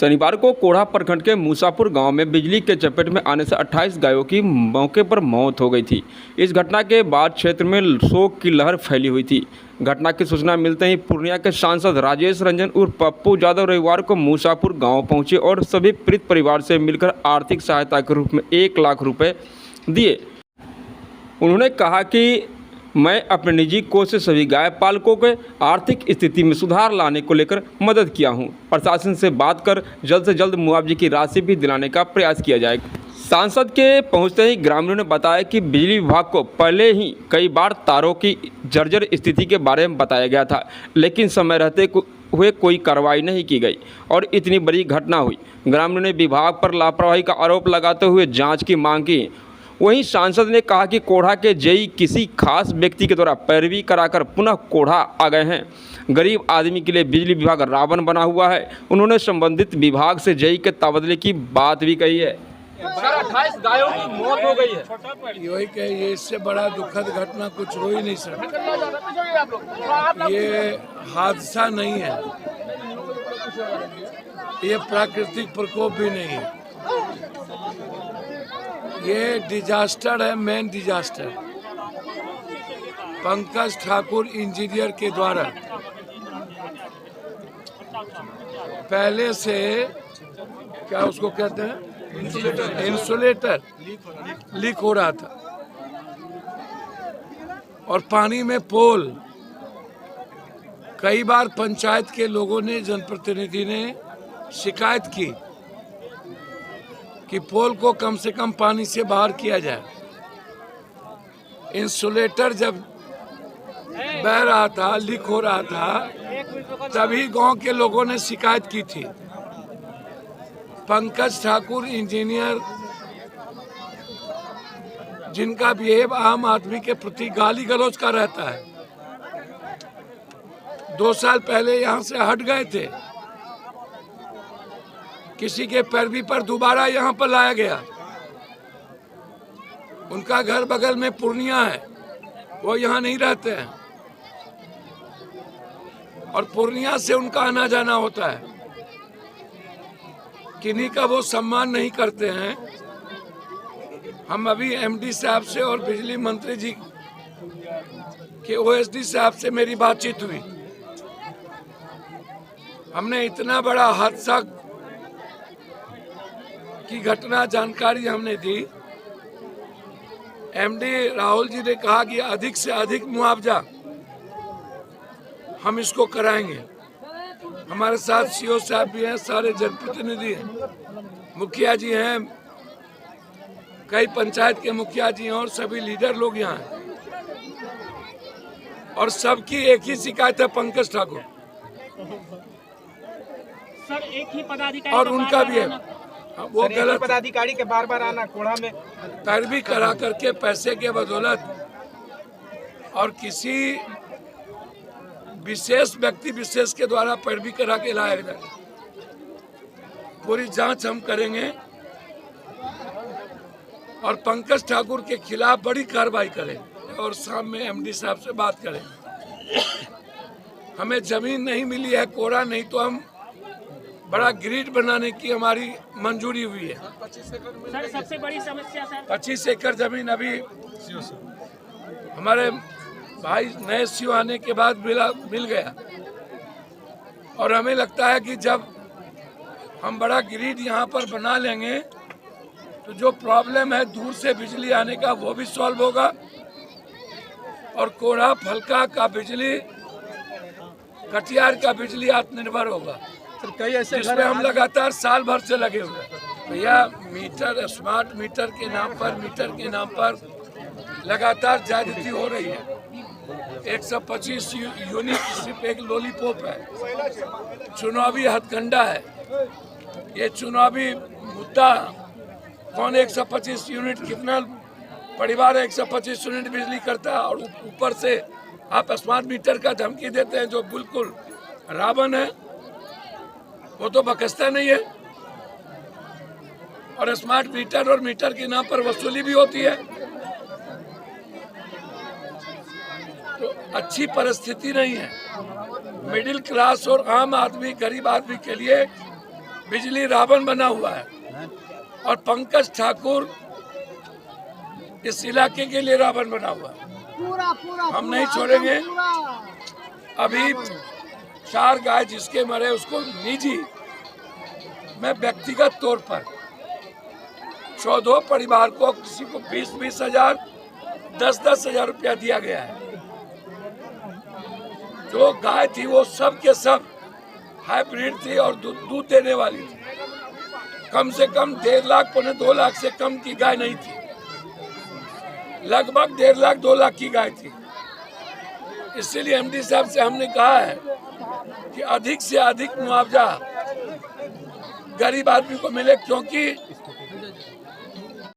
शनिवार को कोढ़ा प्रखंड के मूसापुर गांव में बिजली के चपेट में आने से 28 गायों की मौके पर मौत हो गई थी। इस घटना के बाद क्षेत्र में शोक की लहर फैली हुई थी। घटना की सूचना मिलते ही पूर्णिया के सांसद राजेश रंजन उर्फ पप्पू यादव रविवार को मूसापुर गांव पहुंचे और सभी पीड़ित परिवार से मिलकर आर्थिक सहायता के रूप में 1 लाख रुपए दिए। उन्होंने कहा कि मैं अपने निजी कोष से सभी गाय पालकों के आर्थिक स्थिति में सुधार लाने को लेकर मदद किया हूं। प्रशासन से बात कर जल्द से जल्द मुआवजे की राशि भी दिलाने का प्रयास किया जाएगा। सांसद के पहुंचते ही ग्रामीणों ने बताया कि बिजली विभाग को पहले ही कई बार तारों की जर्जर स्थिति के बारे में बताया गया था, लेकिन समय रहते हुए कोई कार्रवाई नहीं की गई और इतनी बड़ी घटना हुई। ग्रामीणों ने विभाग पर लापरवाही का आरोप लगाते हुए जाँच की मांग की। वहीं सांसद ने कहा कि कोढ़ा के जेई किसी खास व्यक्ति के द्वारा पैरवी कराकर पुनः कोढ़ा आ गए हैं। गरीब आदमी के लिए बिजली विभाग रावण बना हुआ है। उन्होंने संबंधित विभाग से जेई के तबादले की बात भी कही है। सर 28 गायों की मौत हो गई है। यही कि ये इससे बड़ा दुखद घटना कुछ हो ही नहीं सकता। ये हादसा नहीं है, ये प्राकृतिक प्रकोप भी नहीं है, ये डिजास्टर है, main disaster. Pankaj Thakur engineer के द्वारा पहले से क्या उसको कहते हैं, इंसुलेटर लीक हो रहा था और पानी में पोल। कई बार पंचायत के लोगों ने, जनप्रतिनिधि ने शिकायत की कि पोल को कम से कम पानी से बाहर किया जाए। इंसुलेटर जब बह रहा था, लीक हो रहा था, तभी गांव के लोगों ने शिकायत की थी। पंकज ठाकुर इंजीनियर, जिनका बिहेव आम आदमी के प्रति गाली गलौज का रहता है, 2 साल पहले यहां से हट गए थे। किसी के पैरवी पर दोबारा यहाँ पर लाया गया। उनका घर बगल में पूर्णिया है, वो यहाँ नहीं रहते हैं और पूर्णिया से उनका आना जाना होता है। किन्हीं का वो सम्मान नहीं करते हैं। हम अभी एमडी साहब से और बिजली मंत्री जी के ओएसडी साहब से मेरी बातचीत हुई। हमने इतना बड़ा हादसा की घटना जानकारी हमने दी। एमडी राहुल जी ने कहा कि अधिक से अधिक मुआवजा हम इसको कराएंगे। हमारे साथ सीओ साहब भी हैं, सारे जनप्रतिनिधि हैं, मुखिया जी हैं, कई पंचायत के मुखिया जी हैं और सभी लीडर लोग यहाँ हैं और सबकी एक ही शिकायत है, पंकज ठाकुर सर एक ही पदाधिकारी और उनका भी है। वो गलत पदाधिकारी के बार आना कोढ़ा में पैरवी करा करके पैसे के बदौलत और किसी विशेष व्यक्ति विशेष के द्वारा पैरवी करा के लाया जाए। पूरी जांच हम करेंगे और पंकज ठाकुर के खिलाफ बड़ी कार्रवाई करें और शाम में एमडी साहब से बात करें। हमें जमीन नहीं मिली है कोढ़ा, नहीं तो हम बड़ा ग्रिड बनाने की हमारी मंजूरी हुई है। सर सबसे बड़ी समस्या सर 25 एकड़ जमीन अभी हमारे भाई नए सीओ आने के बाद मिल गया और हमें लगता है कि जब हम बड़ा ग्रिड यहाँ पर बना लेंगे तो जो प्रॉब्लम है दूर से बिजली आने का वो भी सॉल्व होगा और कोढ़ा फलका का बिजली, कटियार का बिजली आत्मनिर्भर होगा। जिसमें हम लगातार साल भर से लगे हुए हैं। भैया मीटर, स्मार्ट मीटर के नाम पर लगातार ज्यादती हो रही है। 125 यूनिट सिर्फ एक लॉलीपॉप है, चुनावी हथकंडा है। ये चुनावी मुद्दा कौन 125 यूनिट, कितना परिवार 125 यूनिट बिजली करता है और ऊपर से आप स्मार्ट मीटर का धमकी देते हैं जो बिल्कुल रावण है। वो तो बकसता नहीं है और स्मार्ट मीटर और मीटर के नाम पर वसूली भी होती है। तो अच्छी परिस्थिति नहीं है। मिडिल क्लास और आम आदमी, गरीब आदमी के लिए बिजली रावण बना हुआ है और पंकज ठाकुर इस इलाके के लिए रावण बना हुआ है। हम नहीं छोड़ेंगे। अभी 4 गाय जिसके मरे उसको निजी मैं व्यक्तिगत तौर पर 14 परिवार को किसी को 20-20 हजार 10-10 हजार रुपया दिया गया है। जो गाय थी वो सब के सब हाइब्रिड थी और दूध देने वाली थी। कम से कम 1.5 लाख 2 लाख से कम की गाय नहीं थी। लगभग 1.5 लाख 2 लाख की गाय थी। इसीलिए एमडी साहब से हमने कहा है कि अधिक से अधिक मुआवजा गरीब आदमी को मिले, क्योंकि